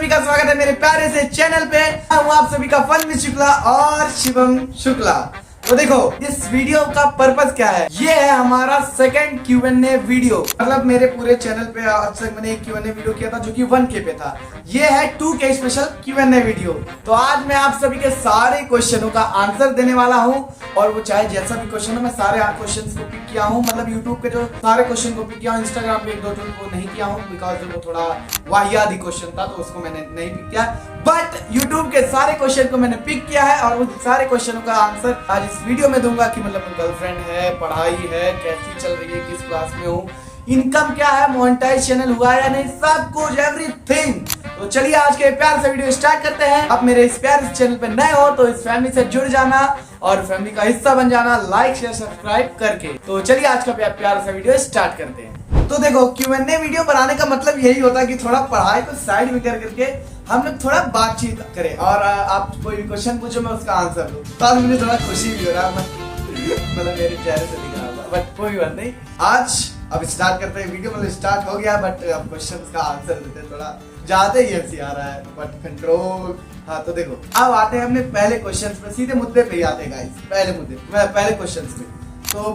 सभी का स्वागत है मेरे प्यारे से चैनल पे। हूँ आप सभी का फन शुक्ला और शिवम शुक्ला। तो देखो इस वीडियो का पर्पस क्या है, ये है हमारा सेकंड Q&A वीडियो। मतलब मेरे पूरे चैनल पे आज तक मैंने एक Q&A वीडियो किया था जो कि 1K पे था। ये है 2K स्पेशल Q&A वीडियो। तो आज मैं आप सभी के सारे क्वेश्चनों का आंसर देने वाला हूँ, और वो चाहे जैसा भी क्वेश्चन हो। मैं सारे क्वेश्चन को पिक किया हूँ, मतलब यूट्यूब पे जो सारे क्वेश्चन को पिक किया हूँ। इंस्टाग्राम पे एक दो को नहीं किया हूँ बिकॉज वो थोड़ा वाहियात क्वेश्चन था, तो उसको मैंने नहीं पिक किया। बट यूट्यूब के सारे क्वेश्चन को मैंने पिक किया है, और उन सारे क्वेश्चनों का आंसर आज इस वीडियो में दूंगा कि मतलब गर्लफ्रेंड है, पढ़ाई है, कैसी चल रही है, किस क्लास में हूँ, इनकम क्या है, मोनेटाइज चैनल हुआ है या नहीं, सब कुछ एवरीथिंग। तो चलिए आज के प्यार से वीडियो स्टार्ट करते हैं। आप मेरे इस प्यार से चैनल पे नए हो तो इस फैमिली से जुड़ जाना और फैमिली का हिस्सा बन जाना लाइक शेयर सब्सक्राइब करके। तो चलिए आज का प्यार से वीडियो स्टार्ट करते हैं। तो देखो Q&A वीडियो बनाने का मतलब यही होता है कि थोड़ा पढ़ाई को साइड में करके हम लोग थोड़ा बातचीत करें, और आप कोई भी क्वेश्चन पूछो मैं उसका आंसर दूं। तो आज मुझे थोड़ा खुशी भी हो रहा है, मतलब मेरे चेहरे से दिख रहा है, बट कोई बात नहीं। आज अब स्टार्ट करते हैं वीडियो। मतलब स्टार्ट हो गया, बट अब क्वेश्चन का आंसर देते हैं। थोड़ा ज्यादा ही हंसी आ रहा है, बट कंट्रोल। हाँ तो देखो अब आते हैं अपने पहले क्वेश्चन पे, सीधे मुद्दे पे ही आते हैं गाइस। पहले क्वेश्चन पे। तो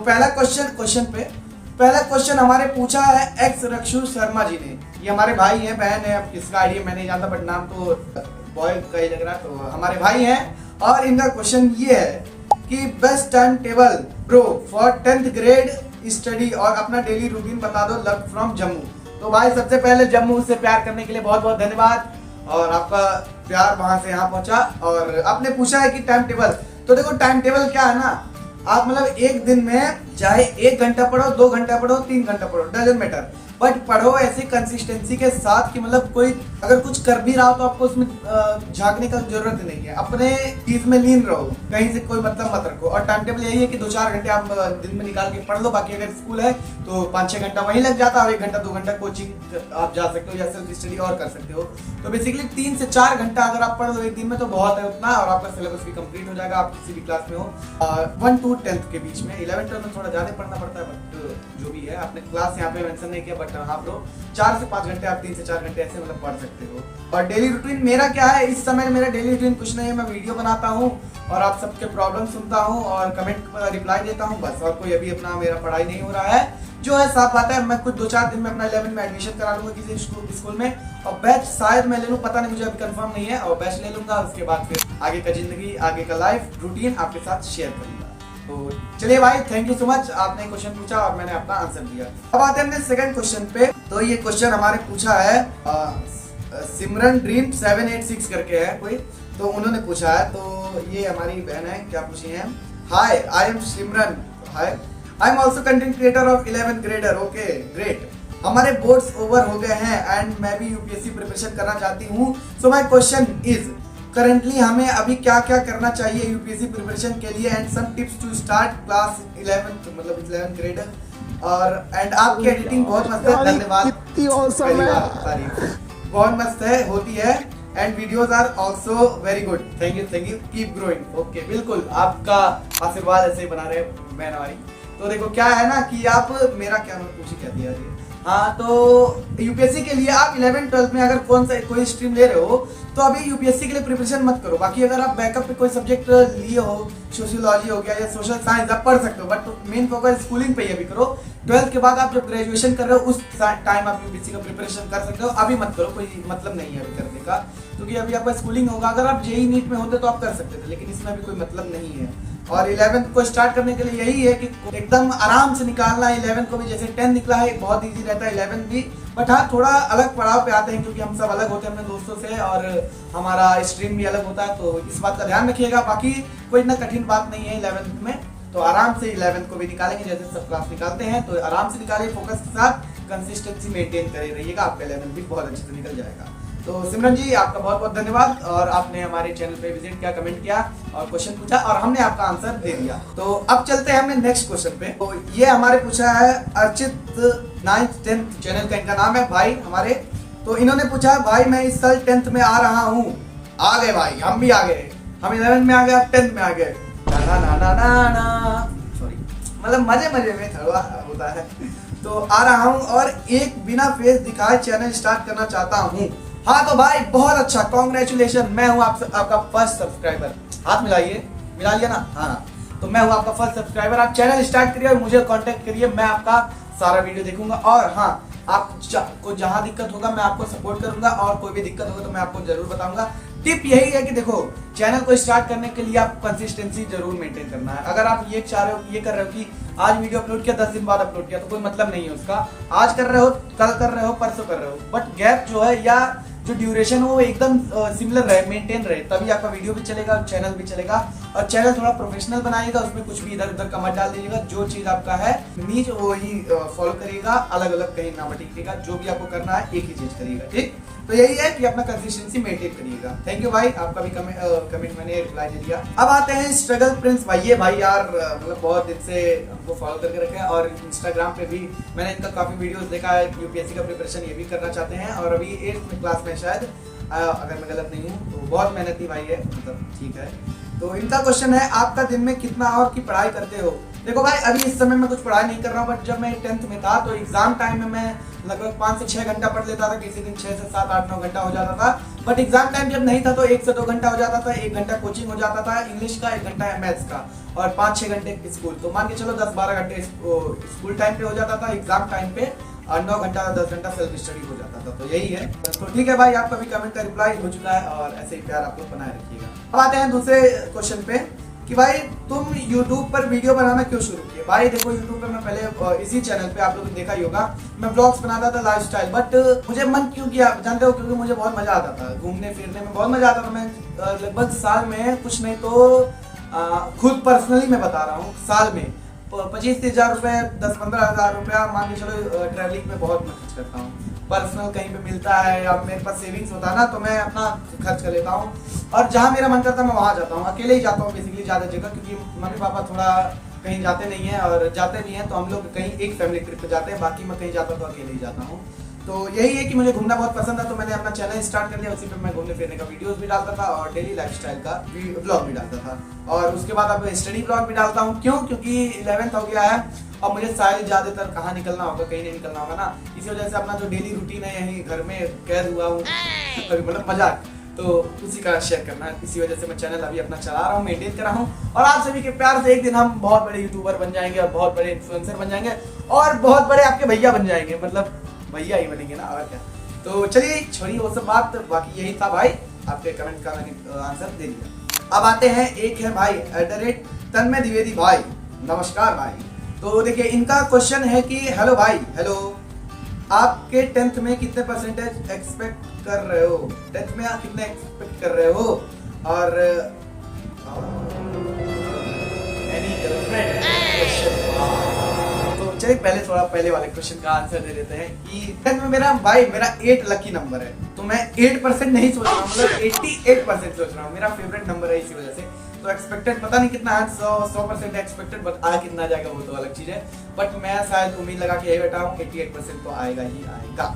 पहला क्वेश्चन हमारे पूछा है एक्स रक्षु शर्मा जी ने। ये हमारे भाई हैं, बहन है, अब किसका आईडी मैं नहीं जानता, बट नाम तो बॉय का ही लग रहा है। तो हमारे भाई हैं, और इनका क्वेश्चन ये है कि best time table bro for 10th grade study और अपना डेली रूटीन बता दो, लव फ्रॉम जम्मू। तो भाई सबसे पहले जम्मू से प्यार करने के लिए बहुत बहुत धन्यवाद, और आपका प्यार वहां से यहाँ पहुंचा। और आपने पूछा है कि टाइम टेबल, तो देखो टाइम टेबल क्या है ना, आप मतलब एक दिन में चाहे 1 घंटा पढ़ो, 2 घंटा पढ़ो, 3 घंटा पढ़ो, डजंट मैटर, बट पढ़ो ऐसी कंसिस्टेंसी के साथ कि मतलब कोई अगर कुछ कर भी रहा हो तो आपको उसमें झांकने का जरूरत नहीं है। अपने चीज में लीन रहो, कहीं से कोई मतलब मत रखो। और टाइम टेबल यही है कि 2-4 घंटे आप दिन में निकाल के पढ़ लो। बाकी अगर स्कूल है तो 5-6 घंटा वहीं लग जाता है, और 1 घंटा 2 घंटा कोचिंग आप जा सकते हो या सेल्फ स्टडी और कर सकते हो। तो बेसिकली 3 से 4 घंटा अगर आप पढ़ लो एक दिन में तो बहुत है उतना, और आपका सिलेबस भी कंप्लीट हो जाएगा। आप किसी भी क्लास में हो 1 to 10th के बीच में। 11th में थोड़ा ज्यादा पढ़ना पड़ता है, बट जो भी है आपने क्लास यहाँ पे मेंशन नहीं किया, बट हाँ ब्रो 4 से 5 घंटे आप 3 से 4 घंटे ऐसे मतलब पढ़ सकते हो। और डेली रूटीन मेरा क्या है, इस समय मेरा डेली रूटीन कुछ नहीं है, मैं वीडियो बनाता हूँ और आप सबके प्रॉब्लम सुनता हूँ और कमेंट पर रिप्लाई देता हूँ, बस। और कोई अभी अपना मेरा पढ़ाई नहीं हो रहा है, जो है साफ बात है। मैं कुछ 2-4 दिन में अपना 11 में एडमिशन करा लूंगा किसी स्कूल में, और बैच शायद मैं ले लूँ, पता नहीं, मुझे अभी कंफर्म नहीं है। और बैच ले लूंगा, उसके बाद फिर आगे का जिंदगी, आगे का लाइफ रूटीन आपके साथ शेयर करूंगा। तो चलिए भाई, थैंक यू सो मच, आपने क्वेश्चन पूछा और मैंने अपना आंसर दिया। अब आते हैं अपने सेकंड क्वेश्चन पे। तो ये क्वेश्चन हमारे पूछा है सिमरन ड्रीम 786 करके है कोई, तो उन्होंने पूछा है। तो ये हमारी बहन है, क्या पूछी है, hi I am Simran, hi I am also content creator of 11th grader. Okay great, हमारे बोर्ड्स ओवर हो गए हैं एंड मैं भी यूपीएससी प्रिपरेशन करना चाहती हूँ। So my question is currently हमें अभी क्या क्या करना चाहिए यूपीएससी प्रिपरेशन के लिए, and some tips to start class 11th मतलब 11th ग्रेडर। और एंड आपकी एडिटिंग बहुत मस्त है, धन्यवाद, बहुत मस्त है, होती है, and videos are also very good, thank you keep growing. Okay बिल्कुल, आपका आशीर्वाद ऐसे ही बना रहे बहन हमारी। तो देखो क्या है ना कि आप मेरा क्या पूछी क्या दिया है। हाँ तो यूपीएससी के लिए आप 11th-12th में अगर कोई स्ट्रीम ले रहे हो तो अभी यूपीएससी के लिए प्रिपरेशन मत करो। बाकी अगर आप बैकअप पे कोई सब्जेक्ट लिए हो, सोशियोलॉजी हो गया या सोशल साइंस, आप पढ़ सकते हो, बट मेन फोकस स्कूलिंग पे ही अभी करो। 12th के बाद आप जब ग्रेजुएशन कर रहे हो उस टाइम आप यूपीएससी का प्रिपरेशन कर सकते हो, अभी मत करो, कोई मतलब नहीं है अभी करने का, क्योंकि अभी आपका स्कूलिंग होगा। अगर आप जेईई नीट में होते तो आप कर सकते थे, लेकिन इसमें अभी कोई मतलब नहीं है। और 11th को स्टार्ट करने के लिए यही है कि एकदम आराम से निकालना है 11th को भी, जैसे 10 निकला है बहुत इजी रहता है 11th भी। बट हाँ थोड़ा अलग पड़ाव पे आते हैं, क्योंकि हम सब अलग होते हैं अपने दोस्तों से, और हमारा स्ट्रीम भी अलग होता है, तो इस बात का ध्यान रखिएगा। बाकी कोई इतना कठिन बात नहीं है 11th में, तो आराम से 11th को भी निकालेंगे जैसे सब क्लास निकालते हैं। तो आराम से निकालिए, फोकस के साथ कंसिस्टेंसी मेंटेन करे रहिएगा, आपका 11th भी बहुत अच्छे से निकल जाएगा। तो सिमरन जी आपका बहुत बहुत धन्यवाद, और आपने हमारे चैनल पे विजिट किया, कमेंट किया और क्वेश्चन पूछा, और हमने आपका आंसर दे दिया। तो अब चलते हैं हमने नेक्स्ट क्वेश्चन पे। तो ये हमारे पूछा है अर्चित 9th 10th चैनल का इनका नाम है भाई हमारे। तो इन्होंने पूछा है भाई मैं इस साल 10th में आ रहा हूँ। आ गए भाई, हम भी आ गए, हम 11th में आ गए, आप 10th में आ गए। ना ना ना ना ना सॉरी, मतलब मजे मजे में थोड़ा होता है। तो आ रहा हूँ और एक बिना फेस दिखाए चैनल स्टार्ट करना चाहता हूँ, हाँ तो भाई बहुत अच्छा, कॉन्ग्रेचुलेशन, मैं हूँ आपका फर्स्ट सब्सक्राइबर। हाथ मिलाइए, मिला लिया ना? हाँ, तो मैं हूँ आपका फर्स्ट सब्सक्राइबर। आप चैनल स्टार्ट करिए और मुझे कांटेक्ट करिए, मैं आपका सारा वीडियो देखूंगा। और हाँ, आपको जहां दिक्कत होगा मैं आपको सपोर्ट करूंगा, और कोई भी दिक्कत होगा तो मैं आपको जरूर बताऊंगा। टिप यही है कि देखो, चैनल को स्टार्ट करने के लिए आपको कंसिस्टेंसी जरूर मेंटेन करना है। अगर आप ये चाह रहे हो, ये कर रहे हो कि आज वीडियो अपलोड किया 10 दिन बाद अपलोड किया, तो कोई मतलब नहीं है उसका। आज कर रहे हो, कल कर रहे हो, परसों कर रहे हो, बट गैप जो है या जो ड्यूरेशन हो वो एकदम सिमिलर रहे, मेंटेन रहे, तभी आपका वीडियो भी चलेगा, चैनल भी चलेगा। और चैनल थोड़ा प्रोफेशनल बनाइएगा, उसमें कुछ भी इधर उधर का मत डाल दीजिएगा। जो चीज आपका है नीच वो ही फॉलो करिएगा, अलग अलग कहीं ना बटिएगा। जो भी आपको करना है एक ही चीज करिएगा, ठीक? तो यही है कि अपना कंसिस्टेंसी मेंटेन करिएगा। थैंक यू भाई, आपका भी कमेंट मैंने रिप्लाई दे दिया। अब आते हैं स्ट्रगल प्रिंस भाई। ये भाई यार मतलब बहुत दिन से हमको फॉलो करके रखे हैं, और इंस्टाग्राम पे भी मैंने इनका काफी वीडियोस देखा है। यूपीएससी का प्रिपरेशन ये भी करना चाहते हैं, और अभी 8th क्लास में शायद, अगर मैं गलत नहीं हूँ। तो बहुत मेहनती भाई है, मतलब ठीक है। तो इनका क्वेश्चन है, आपका दिन में कितना आवर की पढ़ाई करते हो? देखो भाई, अभी इस समय मैं कुछ पढ़ाई नहीं कर रहा हूँ, बट जब मैं 10th में था तो एग्जाम टाइम में मैं लगभग 5 से 6 घंटा पढ़ लेता था। किसी दिन 6 से 7, 8, 9 घंटा हो जाता था। बट एग्जाम टाइम जब नहीं था तो 1 से 2 घंटा हो जाता था। 1 घंटा कोचिंग हो जाता था इंग्लिश का, 1 घंटा मैथ्स का, और 5-6 घंटे स्कूल। तो मान के चलो 10-12 घंटे स्कूल टाइम पे हो जाता था। एग्जाम टाइम पे 9 घंटा 10 घंटा सेल्फ स्टडी हो जाता था। तो यही है। तो ठीक है भाई, आपका भी कमेंट का रिप्लाई हो चुका है, और ऐसे ही प्यार आप लोग बनाए रखिएगा। अब आते हैं दूसरे क्वेश्चन पे कि भाई तुम YouTube पर वीडियो बनाना क्यों शुरू किए? भाई देखो, YouTube पे मैं पहले इसी चैनल पे आप लोगों ने देखा ही होगा, मैं ब्लॉग्स बनाता था लाइफस्टाइल। बट मुझे मन क्यों किया जानते हो? क्योंकि मुझे बहुत मजा आता था घूमने फिरने में, बहुत मजा आता था। मैं लगभग साल में कुछ नहीं तो खुद पर्सनली मैं बता रहा हूँ, साल में 25-30 हजार रुपए, 10-15 हजार रुपया मान के चलो ट्रैवलिंग में बहुत खर्च करता हूँ। पर्सनल कहीं पे मिलता है या मेरे पास सेविंग्स होता है ना, तो मैं अपना खर्च कर लेता हूँ। और जहाँ मेरा मन करता है मैं वहाँ जाता हूँ। अकेले ही जाता हूँ बेसिकली ज़्यादा जगह, क्योंकि मम्मी पापा थोड़ा कहीं जाते नहीं है, और जाते भी हैं तो हम लोग कहीं एक फैमिली ट्रिप पे जाते हैं। बाकी मैं कहीं जाता तो अकेले ही जाता हूँ। तो यही है कि मुझे घूमना बहुत पसंद है, तो मैंने अपना चैनल स्टार्ट कर दिया। उसी पे मैं घूमने फिरने का वीडियोस भी डालता था, और डेली लाइफस्टाइल का व्लॉग भी डालता था। और उसके बाद अब स्टडी व्लॉग भी डालता हूँ। क्यों? क्योंकि 11th हो गया है, और मुझे शायद ज्यादातर कहाँ निकलना होगा, कहीं नहीं निकलना होगा ना। इसी वजह से अपना जो डेली रूटीन है, यहीं घर में कैद हुआ हूँ, मतलब मजाक, तो उसी का शेयर करना है। इसी वजह से मैं चैनल अभी अपना चला रहा हूँ, मेंटेन कर रहा हूँ। और आप सभी के प्यार से एक दिन हम बहुत बड़े यूट्यूबर बन जाएंगे, और बहुत बड़े इन्फ्लुएंसर बन जाएंगे, और बहुत बड़े आपके भैया बन जाएंगे। मतलब भैया ही बनेंगे ना, और क्या। तो चलिए छोड़िए वो सब बात, बाकी यही था भाई, आपके कमेंट का मैंने आंसर दे दिया। अब आते हैं, एक है भाई @तन्मय द्विवेदी भाई, नमस्कार भाई। तो देखिए, इनका क्वेश्चन है कि हेलो भाई, हेलो, आपके 10th में कितने परसेंटेज एक्सपेक्ट कर रहे हो? 10th में आप कितने एक्सपेक्ट कर रहे हो? और एनी गर्लफ्रेंड? तो चलिए पहले वाले क्वेश्चन का आंसर दे देते हैं कि 10th में मेरा 8 लकी नंबर है। तो मैं 8% नहीं सोच रहा हूँ, मतलब 88% सोच रहा हूँ। मेरा फेवरेट नंबर है, इसी वजह से। तो एक्सपेक्टेड पता नहीं कितना है, 100% एक्सपेक्टेड, बट आ कितना जाएगा वो तो अलग चीज है। बट मैं शायद उम्मीद लगा के यही बैठा हूँ, 88% तो आएगा ही आएगा।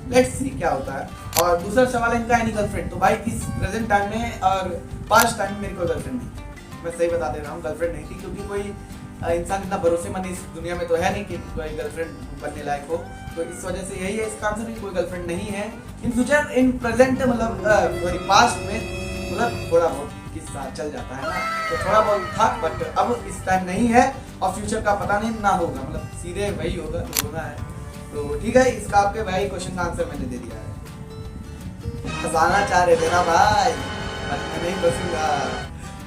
लेट्स सी क्या होता है। और दूसरा सवाल है इनका, एनी गर्लफ्रेंड? तो भाई इस प्रेजेंट टाइम में और पास्ट टाइम में मेरी कोई गर्लफ्रेंड नहीं, मैं सही बता दे रहा हूँ, गर्लफ्रेंड नहीं थी। क्योंकि कोई इंसान इतना भरोसेमंद इस दुनिया में तो है नहीं कि कोई गर्लफ्रेंड बनने लायक हो। तो इस वजह से यही है इसका आंसर, कोई गर्लफ्रेंड नहीं है। इन फ्यूचर, इन प्रेजेंट, मतलब पास्ट में मतलब थोड़ा बहुत किस्सा चल जाता है ना, तो थोड़ा बहुत था, बट अब इस टाइम नहीं है। और फ्यूचर का पता नहीं ना होगा, मतलब सीधे वही होगा जो होना है। तो ठीक है, इसका आपके भाई क्वेश्चन का आंसर मैंने दे दिया है। फंसाना चाह रहे थे ना भाई, मैं नहीं फंसूंगा।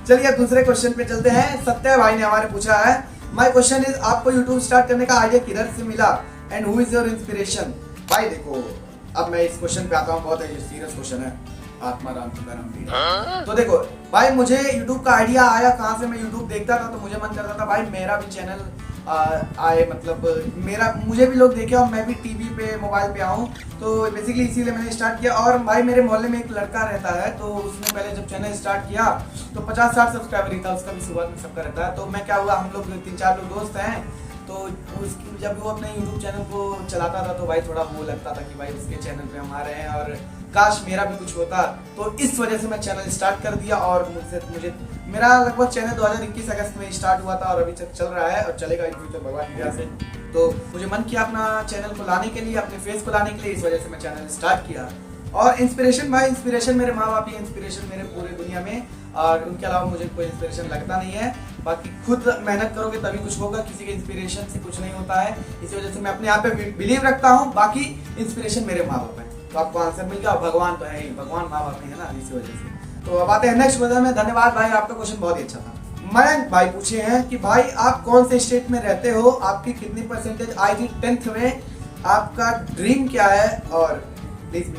चलिए अब दूसरे क्वेश्चन पे चलते हैं। सत्य भाई ने हमारे पूछा है, माय क्वेश्चन इज, आपको यूट्यूब स्टार्ट करने का आइडिया किधर से मिला and who is your inspiration? भाई देखो, अब मैं इस क्वेश्चन पे आता हूँ, बहुत सीरियस क्वेश्चन है, आत्माराम तुकाराम भी। तो देखो भाई, मुझे YouTube का आइडिया आया कहाँ से? मैं YouTube देखता था, तो मुझे मन करता था भाई मेरा भी चैनल आए, मतलब मुझे भी लोग देखे और मैं भी टीवी पे, मोबाइल पे आऊँ। तो बेसिकली इसीलिए मैंने स्टार्ट किया। और भाई मेरे मोहल्ले में एक लड़का रहता है, तो उसने पहले जब चैनल स्टार्ट किया तो 50-60 सब्सक्राइबर ही था, उसका भी शुरुआत में सबका रहता है। तो मैं क्या हुआ, हम लोग 3-4 लोग दोस्त हैं, तो उसकी जब वो अपने YouTube चैनल को चलाता था तो भाई थोड़ा वो लगता था कि भाई उसके चैनल पे हम आ रहे हैं और काश मेरा भी कुछ होता। तो इस वजह से मैं चैनल स्टार्ट कर दिया। और मुझे मेरा लगभग चैनल 2021 अगस्त में स्टार्ट हुआ था और अभी तक चल रहा है और चलेगा इन फ्यूचर भगवान की दया से। तो मुझे मन किया अपना चैनल को लाने के लिए, अपने फेस को लाने के लिए, इस वजह से मैं चैनल स्टार्ट किया। और इंस्पिरेशन भाई, इंस्पिरेशन मेरे माँ बाप ही इंस्पिरेशन मेरे पूरे दुनिया में, और उनके अलावा मुझे कोई इंस्पिरेशन लगता नहीं है। बाकी खुद मेहनत करोगे तभी कुछ होगा, किसी के इंस्पिरेशन से कुछ नहीं होता है। इसी वजह से मैं अपने आप पे बिलीव रखता हूँ। बाकी इंस्पिरेशन मेरे माँ बाप है। तो आपको आंसर मिल गया, भगवान तो है ही, भगवान माँ बाप है ना, इसी वजह से। तो अब आते हैं नेक्स्ट क्वेश्चन में। धन्यवाद भाई, आपका क्वेश्चन बहुत ही अच्छा था। मयंक भाई पूछे हैं कि भाई आप कौन से स्टेट में रहते हो, आपकी कितनी परसेंटेज आई थी 10th में, आपका ड्रीम क्या है, और प्लीज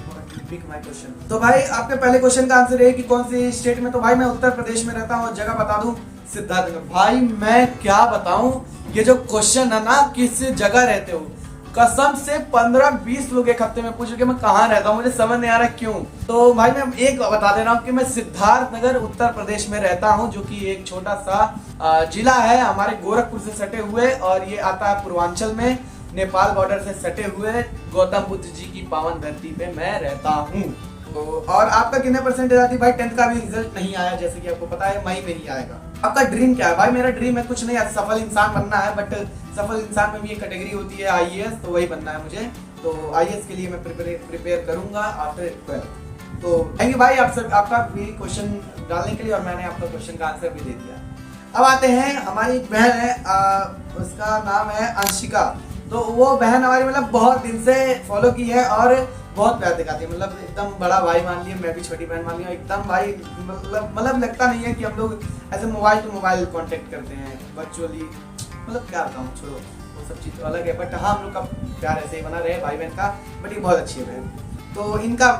पिक माय क्वेश्चन। तो भाई आपके पहले क्वेश्चन का आंसर है कि कौन से स्टेट में, तो भाई मैं उत्तर प्रदेश में रहता हूँ, और जगह बता दूं सिद्धार्थनगर। भाई मैं क्या बताऊं, ये जो क्वेश्चन है ना, किस जगह रहते हो, कसम से 15-20 लोग एक हफ्ते में पूछ के मैं कहाँ रहता हूँ, मुझे समझ नहीं आ रहा क्यों। तो भाई मैं एक बता दे रहा हूँ कि मैं सिद्धार्थनगर उत्तर प्रदेश में रहता हूँ, जो कि एक छोटा सा जिला है हमारे गोरखपुर से सटे हुए, और ये आता है पूर्वांचल में, नेपाल बॉर्डर से सटे हुए गौतम बुद्ध जी की पावन धरती पे मैं रहता हूँ। तो और आपका कितने परसेंटेज आती? भाई 10th का भी रिजल्ट नहीं आया, जैसे कि आपको पता है, मई में ही आएगा। आपका ड्रीम क्या है? भाई मेरा ड्रीम है कुछ नहीं, सफल इंसान बनना है, बट सफल इंसान में भी एक कैटेगरी होती है IAS, तो वही बनना है मुझे। तो IAS के लिए मैं प्रिपेयर करूंगा आफ्टर 12th। तो थैंक यू भाई आप सब, आपका भी क्वेश्चन डालने के लिए, और मैंने आपका क्वेश्चन का आंसर भी दे दिया। अब आते हैं, हमारी एक बहन है, उसका नाम है अंशिका। तो वो बहन हमारी मतलब बहुत दिन से फॉलो की है और बहुत प्यार दिखाती है, मतलब एकदम बड़ा भाई मान लिया, मैं भी छोटी बहन मान लिया, एकदम भाई मतलब लगता नहीं है कि हम लोग ऐसे मोबाइल टू मोबाइल कांटेक्ट करते हैं वर्चुअली, मतलब क्या बताऊँ, छोड़ो वो सब चीज़ तो अलग है, बट हाँ हम लोग का प्यार ऐसे ही बना रहे भाई बहन का। बट ये बहुत अच्छी है बहन। तो इनका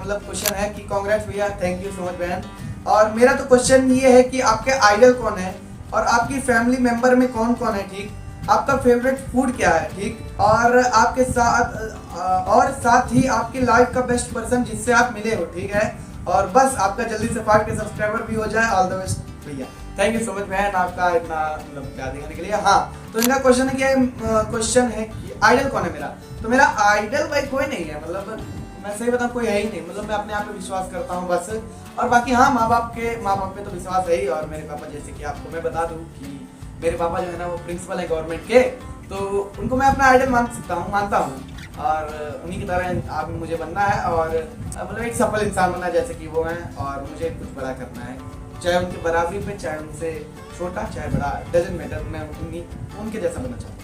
मतलब क्वेश्चन है कि कांग्रेस भैया, थैंक यू सो मच बहन। और मेरा तो क्वेश्चन ये है कि आपके आइडल कौन है, और आपकी फैमिली मेंबर में कौन कौन है, ठीक, आपका फेवरेट फूड क्या है, ठीक, और आपके साथ ही आपकी लाइफ का बेस्ट पर्सन जिससे आप मिले हो, ठीक है, और बस आपका जल्दी से 5K सब्सक्राइबर भी हो जाए। ऑल द बेस्ट भैया, थैंक यू सो मच बहन आपका इतना मतलब प्यार दिखाने के लिए। हाँ, तो इनका क्वेश्चन है कि क्वेश्चन है कि आइडल कौन है मेरा। तो मेरा आइडल भाई कोई नहीं है, मतलब मैं सही बताऊँ कोई है ही नहीं, मतलब मैं अपने आप पे विश्वास करता हूँ बस। और बाकी हाँ, माँ बाप पे तो विश्वास है ही। और मेरे पापा, जैसे कि आपको मैं बता दूँ कि मेरे पापा जो है ना वो प्रिंसिपल है गवर्नमेंट के, तो उनको मैं अपना आइडल मानता हूँ, और उन्हीं की तरह आप मुझे बनना है, और मतलब एक सफल इंसान बनना जैसे कि वो हैं, और मुझे कुछ बड़ा करना है, चाहे उनके बराबरी पे, चाहे उनसे छोटा, चाहे बड़ा, डजंट मैटर, मैं उनके जैसा बनना चाहता हूँ।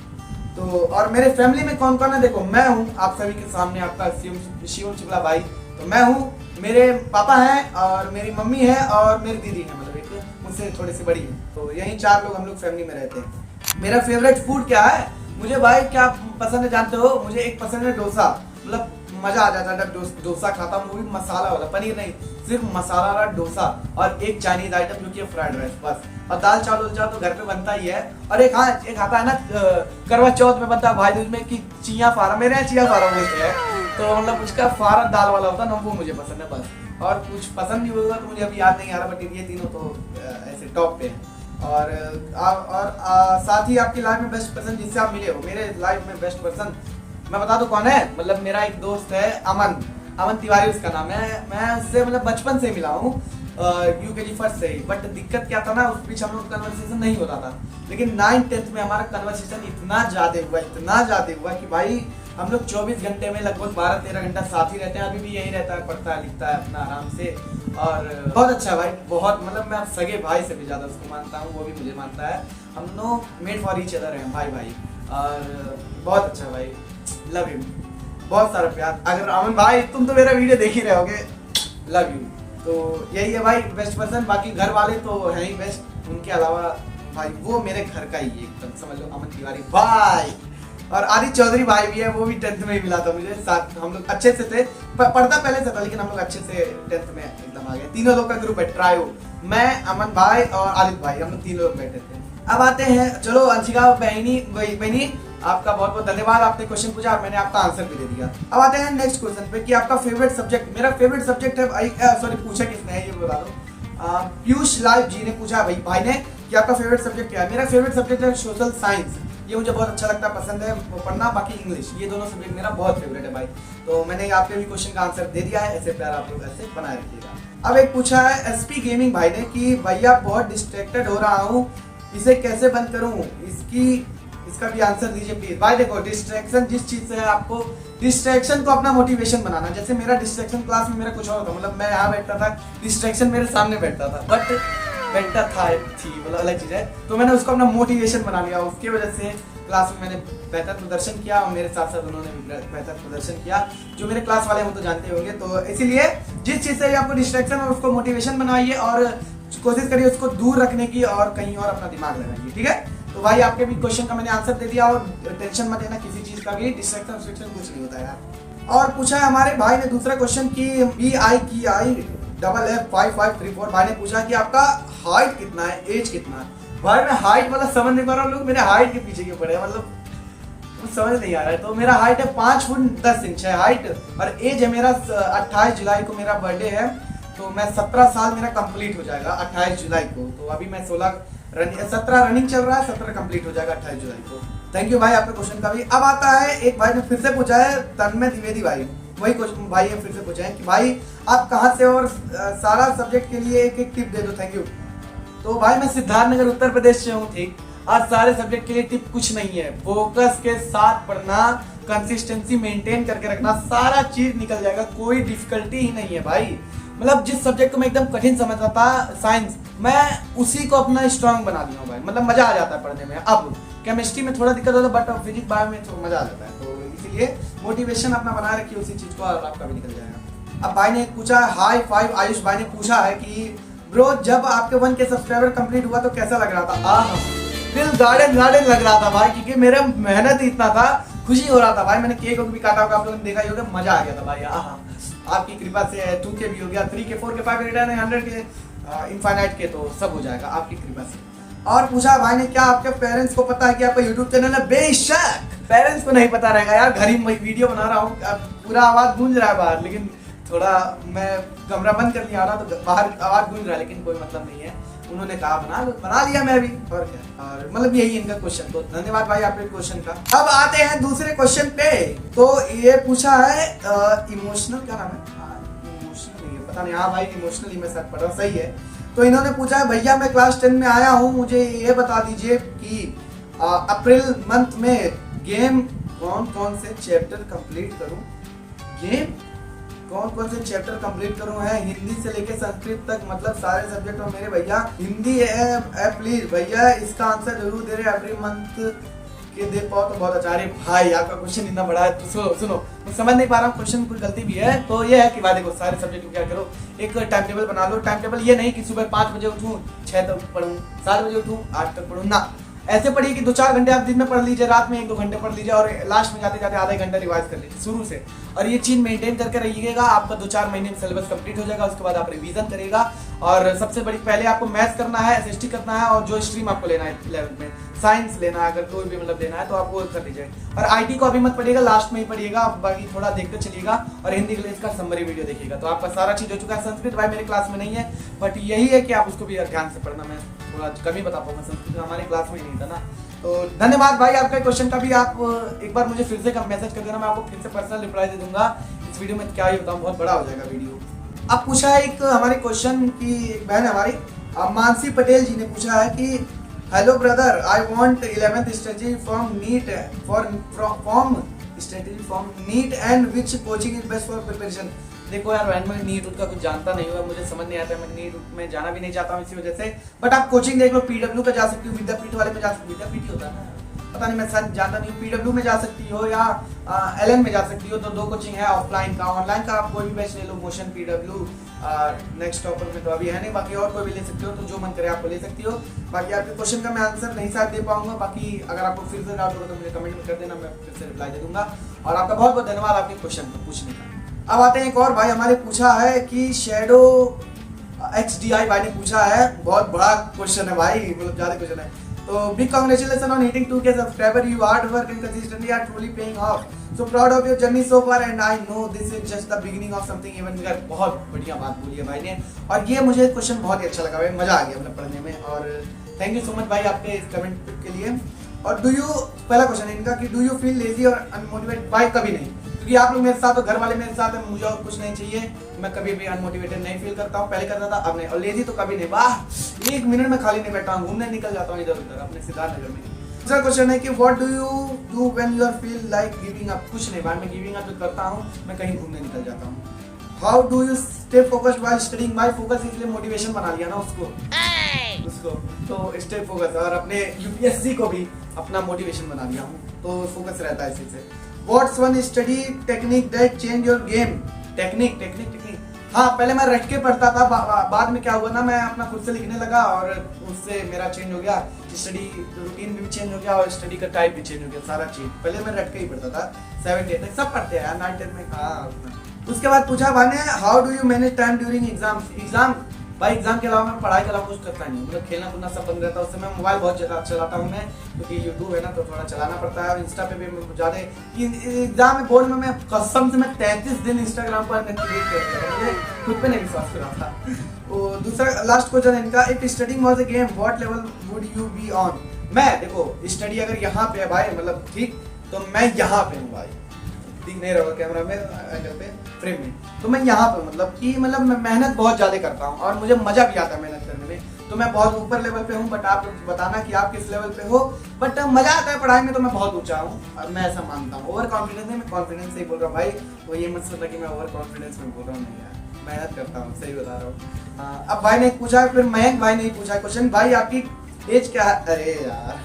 तो और मेरे फैमिली में कौन कौन है, देखो मैं हूँ आप सभी के सामने, आपका शिवम शुक्ला भाई, तो मैं हूँ, मेरे पापा हैं, और मेरी मम्मी है, और मेरी दीदी है, मतलब एक मुझसे थोड़ी सी बड़ी है। तो यही 4 लोग हम लोग फैमिली में रहते हैं। मेरा फेवरेट फूड क्या है, मुझे भाई क्या पसंद है जानते हो, मुझे एक पसंद है डोसा, मतलब मजा आ जाता है जब डोसा खाता हूँ, वो भी मसाला वाला, पनीर नहीं, सिर्फ मसाला वाला डोसा, और एक चाइनीज आइटम जो कि फ्राइड राइस, बस। और दाल चावल तो घर पे बनता ही है। और एक हाँ, एक आता है ना करवा चौथ में बनता है भाई दूज में, कि चिया फारा, मेरे यहाँ चिया फारा बोलते हैं, तो मतलब उसका फारा दाल वाला होता है ना, वो मुझे पसंद है बस। और कुछ पसंद नहीं होगा तो मुझे अभी याद नहीं आ रहा, बट ये तीनों तो ऐसे टॉप पे हैं। और साथ ही आपकी लाइफ में बेस्ट पर्सन जिससे आप मिले हो, मेरे लाइफ में बेस्ट पर्सन मैं बता दूं कौन है, मतलब मेरा एक दोस्त है अमन तिवारी उसका नाम है। मैं उससे मतलब बचपन से मिला हूँ, UKG फर्स्ट से ही। बट दिक्कत क्या था ना, उस बीच हम लोग कन्वर्सेशन नहीं होता था, लेकिन 9th-10th में हमारा कन्वर्सेशन इतना ज्यादा हुआ कि भाई हम लोग 24 घंटे में लगभग 12-13 घंटा साथ ही रहते हैं। अभी भी यही रहता है, पढ़ता है लिखता है अपना आराम से, और बहुत अच्छा है भाई, बहुत, मतलब मैं सगे भाई से भी ज्यादा उसको मानता हूँ, वो भी मुझे मानता है। हम लोग मेड फॉर ईच अदर हैं भाई। और बहुत अच्छा भाई, लव यू, बहुत सारा प्यार। अगर अमन भाई तुम तो मेरा वीडियो देख ही रहे होगे, लव यू। तो यही है भाई बेस्ट पर्सन। बाकी घर वाले तो है ही बेस्ट, उनके अलावा भाई वो मेरे घर का ही एकदम समझ लो, अमन तिवारी भाई। और आदित्य चौधरी भाई भी है, वो भी 10th में ही मिला था मुझे, साथ हम लोग अच्छे से थे, पढ़ता पहले से था, लेकिन हम लोग अच्छे से 10th में एकदम आ गए। तीनों लोग का ग्रुप है, ट्रायो, मैं, अमन भाई और आदित्य भाई, हम लोग 3 लोग बैठे थे। अब आते हैं, चलो अंशिका बहनी आपका बहुत बहुत धन्यवाद, आपने क्वेश्चन पूछा और मैंने आपका आंसर भी दे दिया। अब आते हैं नेक्स्ट क्वेश्चन पे कि आपका फेवरेट सब्जेक्ट। मेरा फेवरेट सब्जेक्ट है भाई, सॉरी पूछा किसने है ये बता दो, पीयूष लाइव जी ने पूछा भाई ने कि आपका फेवरेट सब्जेक्ट क्या है। मेरा फेवरेट सब्जेक्ट है सोशल साइंस, ये मुझे बहुत अच्छा लगता है, पसंद है वो पढ़ना। बाकी इंग्लिश, ये दोनों सब्जेक्ट मेरा बहुत फेवरेट है भाई। तो मैंने आपके भी क्वेश्चन का आंसर दे दिया है, ऐसे प्यार आप लोग ऐसे बनाए रखिएगा। अब एक पूछा है SP गेमिंग भाई ने कि भैया बहुत डिस्ट्रैक्टेड हो रहा हूँ, इसे कैसे बंद करूँ, इसकी इसका भी आंसर दीजिए प्लीज। भाई देखो, डिस्ट्रैक्शन जिस चीज से है, आपको डिस्ट्रैक्शन को अपना मोटिवेशन बनाना। जैसे मेरा डिस्ट्रैक्शन क्लास में मेरा कुछ और था, मतलब मैं यहाँ बैठता था, डिस्ट्रैक्शन मेरे सामने बैठता था, बट बैठता था थी मतलब अलग चीज है, तो मैंने उसको अपना मोटिवेशन बना लिया। उसकी वजह से क्लास में मैंने बेहतर प्रदर्शन किया और मेरे साथ साथ उन्होंने भी बेहतर प्रदर्शन किया। जो मेरे क्लास वाले हैं वो तो जानते होंगे। तो इसीलिए जिस चीज से आपको डिस्ट्रैक्शन और उसको मोटिवेशन बनाइए और कोशिश करिए उसको दूर रखने की और कहीं और अपना दिमाग लगाइए, ठीक है। तो भाई आपके भी क्वेश्चन का मैंने आंसर दे दिया और टेंशन मत लेना, किसी चीज का भी डिस्ट्रैक्शन कुछ नहीं होता यार। और पूछा है हमारे भाई ने दूसरा क्वेश्चन की BIKI5534 भाई ने पूछा कि आपका हाइट कितना है, एज कितना है। भाई मैं हाइट मतलब समझ नहीं पा रहा हूँ, लोग मेरे हाइट के पीछे क्यों पड़े हैं, मतलब समझ नहीं आ रहा है। तो मेरा हाइट है 5 फुट 10 इंच है हाइट, और एज है मेरा 28 जुलाई को मेरा बर्थडे है, तो मैं 17 साल मेरा कंप्लीट हो जाएगा 28 जुलाई को। तो अभी मैं 17 रनिंग चल रहा है, 17 कंप्लीट हो जाएगा 28 जुलाई को। थैंक यू भाई आपके क्वेश्चन का भी। अब आता है एक भाई ने फिर से पूछा है, तन्मय द्विवेदी भाई, वही क्वेश्चन भाई ने फिर से पूछा है कि भाई आप कहाँ से और सारा सब्जेक्ट के लिए एक टिप दे दो, थैंक यू। तो भाई मैं सिद्धार्थनगर उत्तर प्रदेश से हूँ, ठीक। आज सारे सब्जेक्ट के लिए टिप कुछ नहीं है, फोकस के साथ पढ़ना, कंसिस्टेंसी मेंटेन करके रखना, सारा चीज निकल जाएगा, कोई डिफिकल्टी ही नहीं है भाई। मतलब जिस सब्जेक्ट को मैं एकदम कठिन समझता था साइंस, मैं उसी को अपना स्ट्रांग बना लिया हूँ भाई, मतलब मजा आ जाता है पढ़ने में। अब केमिस्ट्री में थोड़ा दिक्कत होता है, बट फिजिक्स बायो में तो मजा आ जाता है। तो इसीलिए मोटिवेशन अपना बनाए रखिए उसी चीज को और आपका भी निकल जाएगा। अब भाई ने पूछा, हाई 5 आयुष भाई ने पूछा है कि ब्रो जब आपके 1K सब्सक्राइबर कंप्लीट हुआ तो कैसा लग रहा था। दिल गार्डन लग रहा था भाई, क्योंकि मेरा मेहनत ही इतना था, खुशी हो रहा था भाई। मैंने केक भी काटा होगा, आप लोगों ने देखा ही होगा, मजा आ गया था भाई। आपकी कृपा से 2K भी हो गया, 3K 4K 5K 100K infinite के, तो सब हो जाएगा आपकी कृपा से। और पूछा भाई ने, क्या आपके पेरेंट्स को पता है कि आपका यूट्यूब चैनल है। बेशक पेरेंट्स को नहीं पता रहेगा यार, घर ही वीडियो बना रहा हूँ, पूरा आवाज गूंज रहा है बाहर, लेकिन थोड़ा मैं कमरा बंद कर लिया रहा तो बाहर आवाज गूंज रहा है, लेकिन कोई मतलब नहीं है। उन्होंने कहा बना लिया मैं भी, और क्या। और मतलब यही इनका क्वेश्चन। तो धन्यवाद भाई आपके क्वेश्चन का। अब आते हैं दूसरे क्वेश्चन पे। तो ये पूछा है इमोशनल, क्या नाम है, इमोशनल नहीं है, पता नहीं, हाँ भाई इमोशनली मैं सर पढ़ रहा, सही है। तो इन्होंने पूछा है, भैया मैं क्लास 10 में आया हूँ, मुझे ये बता दीजिए कि अप्रैल मंथ में गेम कौन से चैप्टर कंप्लीट करूँ। गेम कौन से चैप्टर कंप्लीट करूँ है, हिंदी से लेके संस्कृत तक, मतलब सारे सब्जेक्ट। और मेरे भैया हिंदी है प्लीज भैया, इसका आंसर जरूर दे रहे, अप्रैल मंथ के दे पाओ तो बहुत अच्छा। अरे भाई आपका क्वेश्चन इतना बड़ा है, तो सुनो मैं समझ नहीं पा रहा हूँ, क्वेश्चन कुछ गलती भी है। तो ये है कि भाई देखो, सारे सब्जेक्ट को क्या करो, एक टाइम टेबल बना लो। टाइम टेबल ये नहीं कि सुबह 5 बजे उठूँ 6 तक पढ़ूँ, 7 बजे उठूँ 8 तक पढ़ूँ, ना। ऐसे पढ़िए कि 2-4 घंटे आप दिन में पढ़ लीजिए, रात में 1-2 घंटे पढ़ लीजिए, और लास्ट में जाते जाते आधा घंटा रिवाइज कर लीजिए शुरू से। और ये चीज मेंटेन करके रहिएगा, आपका 2-4 महीने में सिलेबस कंप्लीट हो जाएगा। उसके बाद आप रिवीजन करेगा, और सबसे बड़ी पहले आपको मैथ्स करना है, एसएसटी करना है, और जो स्ट्रीम आपको लेना है 11th में, साइंस लेना है, अगर कोई भी मतलब लेना है तो आप वो कर लीजिए। और आईटी को अभी मत पढ़िएगा, लास्ट में ही पढ़िएगा, बाकी थोड़ा देखते चलिएगा। और हिंदी के लिए इसका समरी वीडियो देखिएगा, तो आपका सारा चीज हो चुका है। संस्कृत भाई मेरे क्लास में नहीं है, बट यही है कि आप उसको भी ध्यान से पढ़ना, मैं थोड़ा कम ही बता पाऊंगा, संस्कृत हमारे क्लास में ही नहीं था ना। तो धन्यवाद भाई आपका क्वेश्चन का भी। आप एक बार मुझे फिर से मैसेज कर देना, मैं आपको फिर से पर्सनल रिप्लाई दे दूंगा। इस वीडियो में क्या ही बताऊं, बहुत बड़ा हो जाएगा वीडियो। अब पूछा है एक हमारे क्वेश्चन की, एक बहन हमारी मानसी पटेल जी ने पूछा है कि hello brother, I want 11th strategy from NEET from NEET and which coaching is best for preparation. देखो यार बहन, मैं नीट का कुछ जानता नहीं हुआ, मुझे समझ नहीं आता, मैं नीट में जाना भी नहीं चाहता हूँ इसी वजह से। बट आप कोचिंग देख लो, पीडब्ल्यू का जा सकती हो, विद्यापीठ वाले में जा सकती, विद्यापीठ होता है ना, पता नहीं, मैं सर जानता नहीं हूँ। पीडब्ल्यू में जा सकती हो या एलएन में जा सकती हो, तो 2 कोचिंग है ऑफलाइन का। ऑनलाइन का आप कोई भी बैच ले लो, मोशन, पीडब्ल्यू, नेक्स्ट टॉपर में तो अभी है नहीं, बाकी और कोई भी ले सकते हो, तो जो मन करे आपको ले सकती हो। बाकी आपके क्वेश्चन का मैं आंसर नहीं शायद दे पाऊंगा, बाकी अगर आपको फिर से डाउट होगा तो मुझे कमेंट में कर देना, मैं फिर से रिप्लाई दे दूंगा। और आपका बहुत बहुत धन्यवाद आपके क्वेश्चन को पूछने का। अब आते हैं एक और भाई हमारे पूछा है कि शेडो XDI भाई ने पूछा है, बहुत बड़ा क्वेश्चन है भाई, मतलब ज्यादा क्वेश्चन है। तो big congratulation on hitting 2K subscriber, you hard work and consistently are truly paying off, so proud of your journey so far and I know this is just the beginning of something even bigger. बहुत बढ़िया बात बोली है भाई ने, और ये मुझे क्वेश्चन बहुत ही अच्छा लगा भाई, मजा आ गया मतलब पढ़ने में। और थैंक यू सो मच भाई आपके इस कमेंट के लिए। और पहला क्वेश्चन है इनका कि डू यू फील लेजी और अनमोटिवेटेड। भाई कभी नहीं, क्योंकि आप लोग मेरे साथ हो, घर वाले मेरे साथ हैं, मुझे और कुछ नहीं चाहिए। मैं कभी भी अनमोटिवेटेड नहीं फील करता हूँ, पहले करता था, अब नहीं। और लेजी तो कभी नहीं, वाह 1 मिनट में खाली नहीं बैठा हूँ, घूमने निकल जाता हूँ इधर उधर अपने सिद्धार्थनगर में। दूसरा क्वेश्चन है कि what do you do when you are feel like giving up. कुछ नहीं भाई, मैं गिविंग अप जो करता हूँ, मैं कहीं घूमने निकल जाता हूँ। How do you stay focused while studying. भाई फोकस इसलिए मोटिवेशन बना लिया ना उसको तो स्टे फोकस, और अपने यूपीएससी को भी अपना मोटिवेशन बना लिया हूँ, तो फोकस रहता है इसी से। What's one study technique that change your game. Technique हाँ, पहले मैं रट के पढ़ता था, बाद में क्या हुआ ना, मैं अपना खुद से लिखने लगा और उससे मेरा चेंज हो गया, स्टडी रूटीन भी चेंज हो गया और स्टडी का टाइप भी चेंज हो गया, सारा चीज। पहले मैं रट के ही पढ़ता था, 7 8 तक सब पढ़ते हैं 9 10 में कहाँ। उसके बाद पूछा भाई ने how do you manage time during exam. भाई एग्जाम के अलावा मैं पढ़ाई के अलावा कुछ करता नहीं, मतलब खेलना कूदना सब बंद रहता है। उससे मैं मोबाइल बहुत ज़्यादा चलाता हूँ मैं, क्योंकि यूट्यूब है ना तो थोड़ा चलाना पड़ता है, और इंस्टा पे भी ज़्यादा। एग्जाम में बोर्ड में मैं कसम से मैं 33 दिन इंस्टाग्राम पर क्रिएट करता था, मुझे खुद पे नहीं विश्वास करा था। वो दूसरा लास्ट क्वेश्चन है इनका, if studying was a game what level would you be on. मैं देखो स्टडी अगर यहाँ पे है भाई, मतलब ठीक, तो मैं यहाँ पे हूँ भाई, दिख नहीं रहा कैमरा में एंगल पे फ्रेम में, तो मैं यहाँ पे मतलब मैं मेहनत बहुत ज्यादा करता हूँ और मुझे मजा भी आता है मेहनत करने में। तो मैं बहुत ऊपर लेवल पे हूँ, बट आप बताना कि आप किस लेवल पे हो। बट मजा आता है पढ़ाई में, तो मैं बहुत ऊंचा हूँ और मैं ऐसा मानता हूँ। ओवर कॉन्फिडेंस है, मैं कॉन्फिडेंस से ही बोल रहा हूँ भाई, वो ये मत सोचना कि मैं ओवर कॉन्फिडेंस में बोल रहा हूँ, नहीं यार, मेहनत करता हूँ, सही बता रहा हूँ। अब भाई ने पूछा है, फिर मयंक भाई ने पूछा क्वेश्चन, भाई आपकी एज क्या है। अरे यार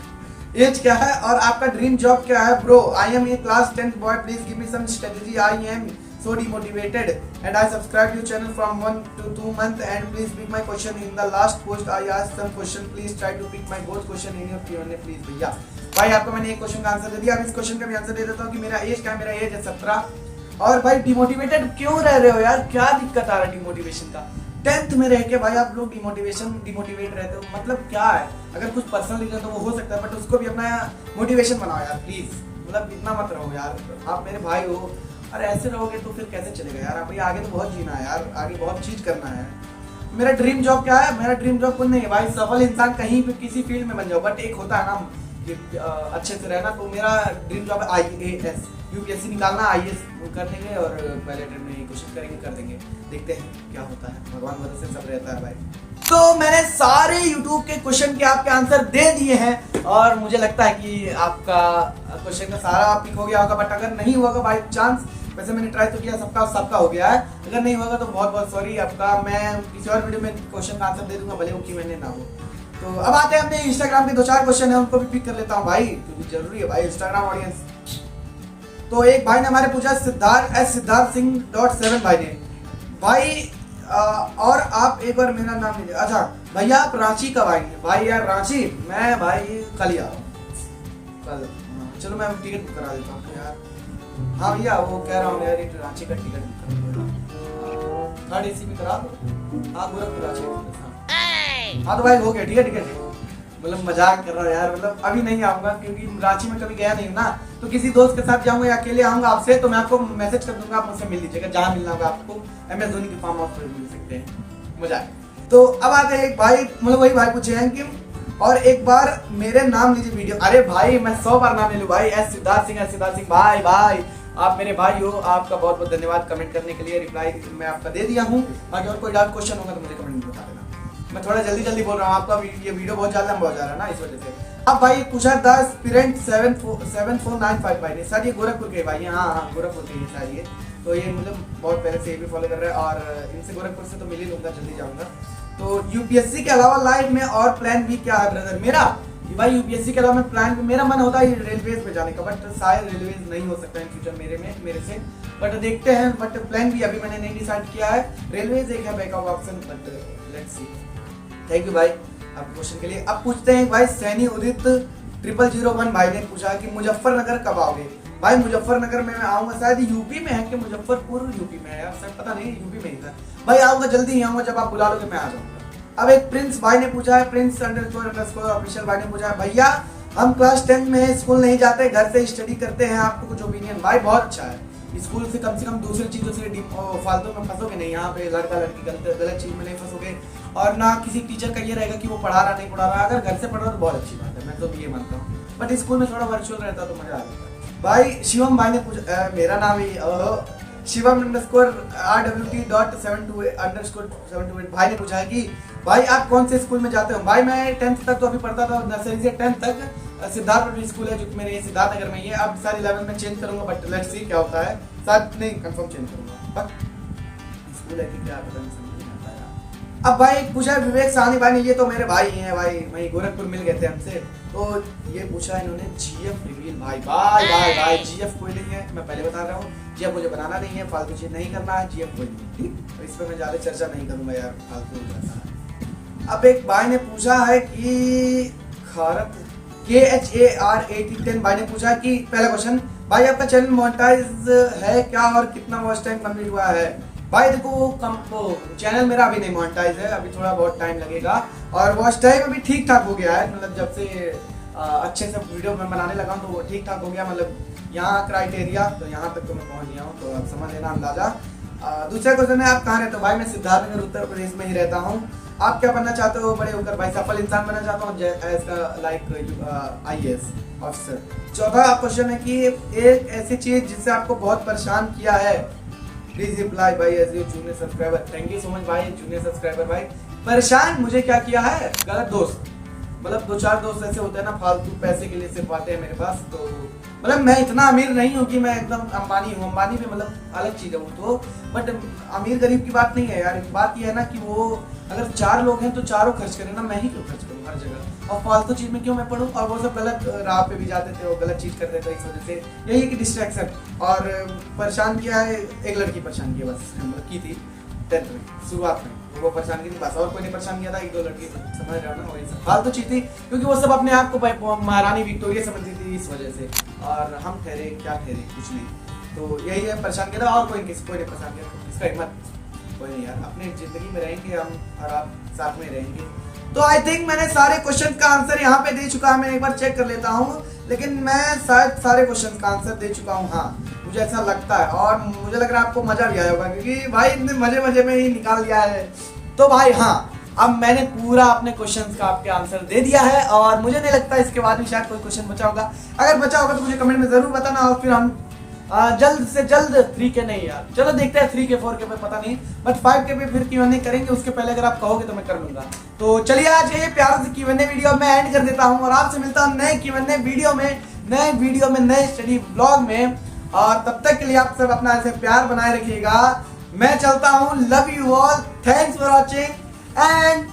एज क्या है और आपका ड्रीम जॉब क्या है bro. I am a class 10th boy, please give me some strategy, I am so demotivated and I subscribed your channel from 1 to 2 months and please pick my question in the last post I asked some question, please try to pick my both question in your Q&A please भैया। भाई आपको मैंने एक question का answer दे दिया, अब इस question का भी आंसर दे देता हूँ कि मेरा एज क्या है। मेरा एज है 17। और भाई डिमोटिवेटेड क्यों रह रहे हो यार, क्या दिक्कत आ रहा है डिमोटिवेशन का। 10th में रह के भाई आप लोग डिमोटिवेट रहते हो, मतलब क्या है। अगर कुछ पर्सनल रीजन तो वो हो सकता है, बट उसको भी अपना मोटिवेशन बनाओ यार प्लीज, मतलब इतना मत रहो यार, आप मेरे भाई हो। अरे ऐसे रहोगे तो फिर कैसे चलेगा यार। भाई आगे तो बहुत जीना है यार, आगे बहुत चीज करना है। मेरा ड्रीम जॉब क्या है, मेरा ड्रीम जॉब कुछ नहीं है भाई, सफल इंसान कहीं भी किसी फील्ड में बन जाओ, बट एक होता है ना कि अच्छे से रहना। तो मेरा ड्रीम जॉब है IAS, यूपीएससी निकालना, IAS कर देंगे और पहले अटेम्प्ट में कोशिश करेंगे, कर देंगे, देखते हैं क्या होता है, भगवान भरोसे सब रहता है भाई। तो मैंने सारे YouTube के क्वेश्चन के आपके आंसर दे दिए हैं और मुझे लगता है कि आपका क्वेश्चन का सारा पिक हो गया होगा, बट अगर नहीं होगा बाई चांस, वैसे मैंने ट्राई तो किया, सबका हो गया है। अगर नहीं होगा तो बहुत बहुत सॉरी आपका, मैं किसी और वीडियो में क्वेश्चन का आंसर दे दूंगा, भले वो कि मैंने ना हो। तो अब आते हैं अपने इंस्टाग्राम के 2-4 क्वेश्चन है, उनको भी पिक कर लेता हूँ भाई, क्योंकि जरूरी है भाई इंस्टाग्राम ऑडियंस। तो एक भाई ने हमारे पूछा सिद्धार्थ सिंह.7 भाई ने, भाई और आप एक बार मेरा नाम लीजिए। अच्छा भैया आप रांची कब आएंगे। भाई यार रांची मैं भाई कल ही आ रहा हूँ, कल। चलो मैं टिकट बुक करा देता हूँ यार। हाँ भैया वो कह रहा हूँ यार, रांची का टिकट थर्ड AC में करा दो। हाँ गोरखपुर रांची। हाँ तो भाई हो गया, टिकट मतलब मजाक कर रहा हूँ यार, मतलब अभी नहीं आऊंगा क्योंकि रांची में कभी गया नहीं हूँ ना, तो किसी दोस्त के साथ जाऊंगा या अकेले आऊंगा आपसे, तो मैं आपको मैसेज कर दूंगा, आप मुझसे मिल लीजिएगा, जहाँ मिलना होगा आपको। MS धोनी के फार्म हाउस पर मिल सकते हैं, मजा आए। तो अब आते हैं एक भाई, मतलब वही भाई पूछे हैं कि और एक बार मेरे नाम लीजिए वीडियो। अरे भाई मैं 100 बार नाम ले लूँ भाई, सिद्धार्थ सिंह भाई आप मेरे भाई हो, आपका बहुत बहुत धन्यवाद कमेंट करने के लिए। रिप्लाई मैं आपका दे दिया हूँ, बाकी और कोई डाउट क्वेश्चन होगा तो मुझे कमेंट में बता देना। मैं थोड़ा जल्दी बोल रहा हूँ, आपका ये वीडियो बहुत ज्यादा लंबा हो जा रहा है ना, इस वजह से। अब भाई पूछा द एस्पिरेंट 7495 भाई ने, सर ये गोरखपुर के भाई, हाँ गोरखपुर के सर ये, तो ये मतलब बहुत पहले से ये भी फॉलो कर रहे हैं और इनसे गोरखपुर से तो मिल ही लूंगा, जल्दी जाऊंगा। तो यूपीएससी के अलावा लाइफ में और प्लान भी क्या है ब्रदर मेरा। भाई यूपीएससी के अलावा मैं प्लान, मेरा मन होता है रेलवेज पे जाने का, बट शायद रेलवेज नहीं हो सकता इन फ्यूचर मेरे से, बट देखते हैं। बट प्लान भी अभी मैंने नहीं डिसाइड किया है, रेलवेज एक है backup option, but let's see. Thank you भाई आपके क्वेश्चन के लिए। अब पूछते हैं भाई सैनी उदित 0001 भाई ने पूछा कि मुजफ्फरनगर कब आओगे। भाई मुजफ्फरनगर में मैं आऊंगा, शायद यूपी में है कि मुजफ्फरपुर यूपी में है यार, शायद पता नहीं, यूपी में ही था भाई। आऊंगा जल्दी ही आऊंगा, जब आप बुला लोगे मैं आ जाऊंगा। अब एक प्रिंस भाई ने पूछा है, प्रिंस__ ऑफिशियल भाई ने पूछा है, भैया हम क्लास 10 में स्कूल नहीं जाते, घर से स्टडी करते हैं, आपको कुछ ओपिनियन। भाई बहुत अच्छा है, स्कूल से कम दूसरी चीजों से फालतू में फंसोगे नहीं, यहाँ पे लड़का लड़की गलत चीज में नहीं फंसोगे, और ना किसी टीचर का ये रहेगा कि वो पढ़ा रहा नहीं पढ़ा रहा। अगर घर से पढ़ रहा तो बहुत अच्छी बात है, मैं तो ये मानता हूँ, बट स्कूल में थोड़ा वर्चुअल रहता तो मजा आ जाता। भाई शिवम भाई ने पूछा, मेरा नाम ही शिवम_rwt.728 भाई ने पूछा है कि भाई आप कौन से स्कूल में जाते हो। भाई मैं 10th तक तो अभी पढ़ता था, नर्सरी से 10th तक सिद्धार्थ पब्लिक स्कूल है जो कि मेरे सिद्धार्थ नगर में ही है। अब साल 11 में चेंज करूंगा, बट लेट्स सी क्या होता है, शायद नहीं कंफर्म चेंज करूंगा, बट स्कूल है कि क्या पता नहीं, समझ नहीं आता यार। अब भाई पूछा है विवेक साहनी भाई ने, ये तो मेरे भाई हैं भाई, वही गोरखपुर मिल गए थे हमसे, तो ये पूछा है इन्होंने जीएफ रिवील। भाई बाय बाय बाय, जीएफ कोई नहीं है, मैं पहले बता रहा हूँ, जीएफ मुझे बनाना नहीं है, फालतू चीज नहीं करना है, जीएफ कोई नहीं, ठीक। तो इस पर मैं ज्यादा चर्चा नहीं करूंगा यार, फालतू हो जाता है। अब एक भाई ने पूछा है कि खारत KHAR8010 भाई ने पूछा कि पहला क्वेश्चन, भाई आपका चैनल मोनेटाइज है क्या और कितना वॉच टाइम कंप्लीट हुआ है। भाई देखो चैनल मेरा अभी नहीं मोनेटाइज है, अभी थोड़ा बहुत टाइम लगेगा, और वॉच टाइम अभी ठीक ठाक हो गया है, मतलब जब से अच्छे से वीडियो में बनाने लगा हूँ तो वो ठीक ठाक हो गया, मतलब यहाँ क्राइटेरिया तो यहाँ तक तो मैं पहुँच गया हूँ, तो आप समझ लेना अंदाजा। दूसरा क्वेश्चन है आप कहाँ रहते हो। भाई मैं सिद्धार्थनगर उत्तर प्रदेश में ही रहता हूँ। आप क्या बनना चाहते हो बड़े होकर। भाई सफल इंसान बनना चाहता हूँ, लाइक IAS ऑफिसर। चौथा क्वेश्चन है कि एक ऐसी चीज जिससे आपको बहुत परेशान किया है, प्लीज रिप्लाई भाई as you junior subscriber. Thank you so much भाई जूनियर सब्सक्राइबर भाई। परेशान मुझे क्या किया है, गलत दोस्त, मतलब 2-4 दोस्त ऐसे होते हैं ना फालतू पैसे के लिए सिर्फ आते हैं मेरे पास, तो मतलब मैं इतना अमीर नहीं हूँ कि मैं एकदम अंबानी हूँ, अंबानी भी मतलब अलग चीज़ है वो तो, बट अमीर गरीब की बात नहीं है यार। बात ये है ना कि वो अगर 4 लोग हैं तो चारों खर्च करें ना, मैं ही क्यों खर्च करूँ हर जगह, और फालतू चीज़ में क्यों मैं पढ़ूँ। और वो सब गलत राह पे भी जाते थे, वो गलत चीज़ करते थे, इस वजह से यही है कि डिस्ट्रैक्शन। और परेशान किया है, एक लड़की परेशान किया बस, मतलब की थी 10th में शुरुआत में, वो परेशान की थी बस, और कोई नहीं परेशान किया था, 1-2 लड़की समझ रहे हो ना, वही सब फालतू चीज थी, क्योंकि वो सब अपने आप को महारानी विक्टोरिया समझती थी इस वजह से, और हम ठहरे क्या ठहरे, कुछ नहीं। तो यही है, परेशान किया था, और कोई नहीं परेशान किया, इसका हिम्मत कोई नहीं यार, अपनी जिंदगी में रहेंगे हम और आप साथ में रहेंगे। तो आई थिंक मैंने सारे क्वेश्चन का आंसर यहाँ पे दे चुका है, मैं एक बार चेक कर लेता हूँ, लेकिन मैं शायद सारे क्वेश्चन का आंसर दे चुका हूँ, हाँ मुझे ऐसा लगता है, और मुझे लग रहा है आपको मजा भी आया होगा, क्योंकि भाई इतने मजे में ही निकाल दिया है। तो भाई हाँ, अब मैंने पूरा अपने क्वेश्चंस का आपके आंसर दे दिया है, और मुझे नहीं लगता इसके बाद भी शायद कोई क्वेश्चन बचा होगा। अगर बचा होगा तो मुझे कमेंट में जरूर बताना, और फिर हम जल्द से जल्द 3K नहीं यार, चलो देखते हैं 3K 4K पे पता नहीं, बट 5K पे फिर Q&A करेंगे, उसके पहले अगर आप कहोगे तो मैं कर लूंगा। तो चलिए आज ये प्यार से Q&A वीडियो मैं एंड कर देता हूँ, और आपसे मिलता हूँ नए Q&A वीडियो में, नए स्टडी ब्लॉग में, और तब तक के लिए आप सब अपना ऐसे प्यार बनाए रखिएगा। मैं चलता हूँ, love you all, thanks for watching and